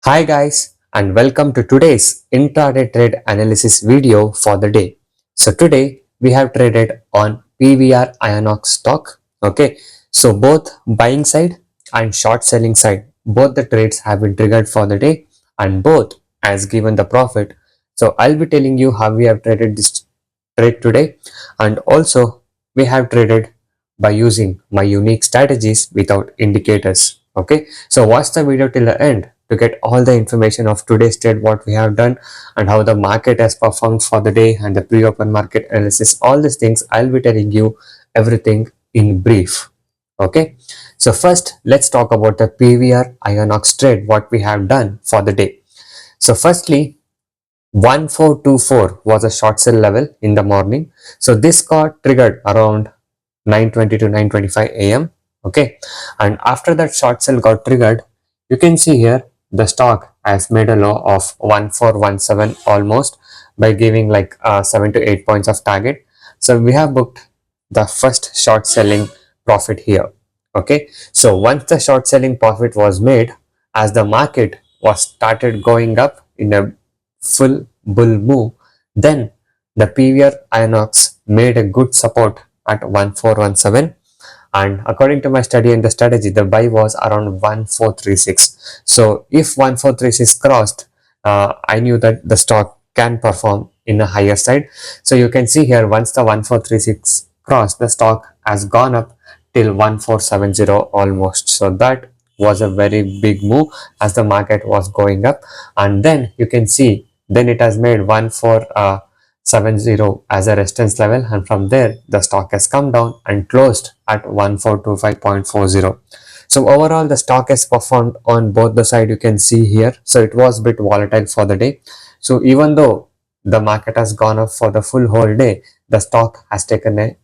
Hi guys, and welcome to today's intraday trade analysis video for the day. So today we have traded on PVR INOX stock. Okay, so both buying side and short selling side, both the trades have been triggered for the day and both has given the profit. So I'll be telling you how we have traded this trade today, and also we have traded by using my unique strategies without indicators. Okay, so watch the video till the end to get all the information of today's trade, what we have done and how the market has performed for the day and the pre-open market analysis. All these things I'll be telling you everything in brief. Okay, so first let's talk about the PVR INOX trade, what we have done for the day. So firstly, 1424 was a short sell level in the morning. So this got triggered around 9:20 to 9:25 a.m. Okay, and after that short sell got triggered, you can see here the stock has made a low of 1417 almost by giving like 7 to 8 points of target. So we have booked the first short selling profit here. Okay, so once the short selling profit was made, as the market was started going up in a full bull move, then the PVR INOX made a good support at 1417, and according to my study and the strategy, the buy was around 1436. So if 1436 crossed, I knew that the stock can perform in a higher side. So you can see here, once the 1436 crossed, the stock has gone up till 1470 almost. So that was a very big move as the market was going up, and then you can see then it has made 1470 as a resistance level, and from there the stock has come down and closed at 1425.40. so overall the stock has performed on both the side, you can see here. So it was a bit volatile for the day. So even though the market has gone up for the full whole day, the stock has taken a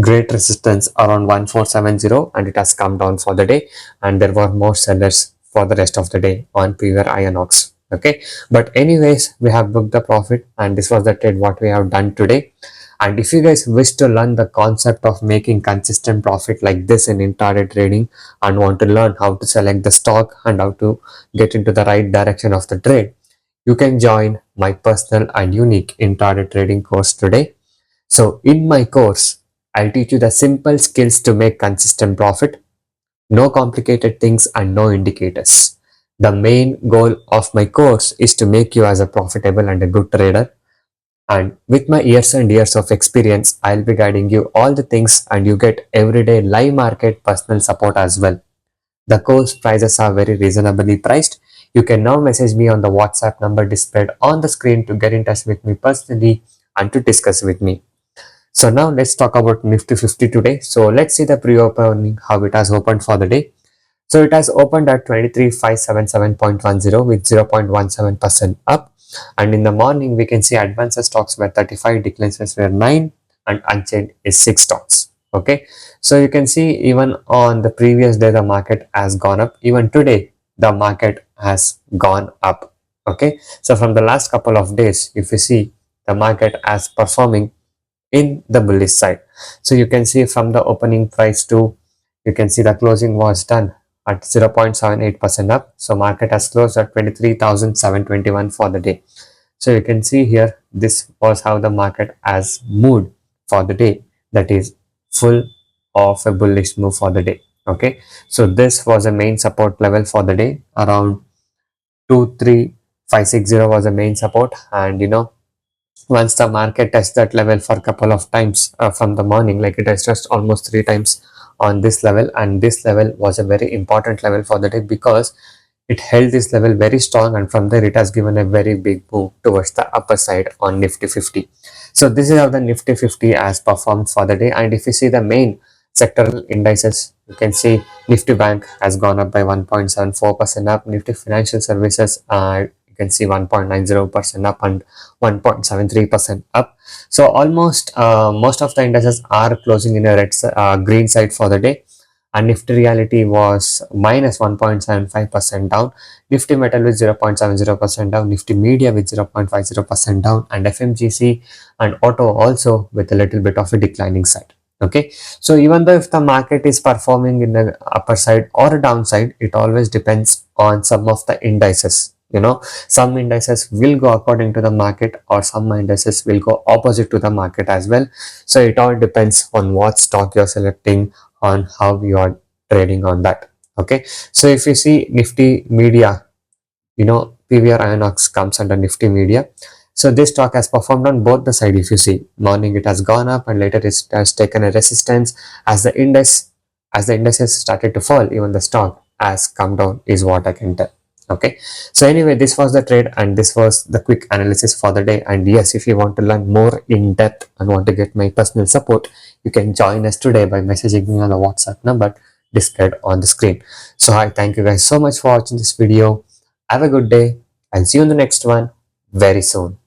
great resistance around 1470 and it has come down for the day, and there were more sellers for the rest of the day on PVR INOX. Okay, but anyways, we have booked the profit and this was the trade what we have done today. And if you guys wish to learn the concept of making consistent profit like this in intraday trading and want to learn how to select the stock and how to get into the right direction of the trade, you can join my personal and unique intraday trading course today. So in my course, I'll teach you the simple skills to make consistent profit. No complicated things and no indicators. The main goal of my course is to make you as a profitable and a good trader. And with my years and years of experience, I'll be guiding you all the things and you get everyday live market personal support as well. The course prices are very reasonably priced. You can now message me on the WhatsApp number displayed on the screen to get in touch with me personally and to discuss with me. So now let's talk about Nifty 50 today. So let's see the pre-opening, how it has opened for the day. So it has opened at 23,577.10 with 0.17% up. And in the morning, we can see advances stocks were 35, declines were 9, and unchanged is 6 stocks. Okay. So you can see even on the previous day, the market has gone up. Even today, the market has gone up. Okay. So from the last couple of days, if you see, the market as performing in the bullish side. So you can see from the opening price to, you can see the closing was done at 0.78% up. So market has closed at 23,721 for the day. So you can see here, this was how the market has moved for the day. That is full of a bullish move for the day. Okay. So this was a main support level for the day. Around 23560 was a main support, and once the market touched that level for a couple of times from the morning, like it has touched almost 3 times on this level, and this level was a very important level for the day because it held this level very strong, and from there it has given a very big move towards the upper side on Nifty 50. So this is how the Nifty 50 has performed for the day. And if you see the main sectoral indices, you can see Nifty Bank has gone up by 1.74% up, Nifty Financial Services you can see 1.90% up and 1.73% up. So almost most of the indices are closing in a green side for the day. And Nifty Reality was minus 1.75% down, Nifty Metal with 0.70% down, Nifty Media with 0.50% down, and FMGC and Auto also with a little bit of a declining side. Okay, so even though if the market is performing in the upper side or a downside, it always depends on some of the indices. Some indices will go according to the market, or some indices will go opposite to the market as well. So it all depends on what stock you're selecting, on how you are trading on that. Okay, so if you see Nifty media, PVR INOX comes under Nifty media. So this stock has performed on both the side. If you see, morning it has gone up and later it has taken a resistance. As the index has started to fall, even the stock has come down, is what I can tell. Okay, so anyway, this was the trade and this was the quick analysis for the day. And yes, if you want to learn more in depth and want to get my personal support, you can join us today by messaging me on the WhatsApp number displayed on the screen. So I thank you guys so much for watching this video. Have a good day. I'll see you in the next one very soon.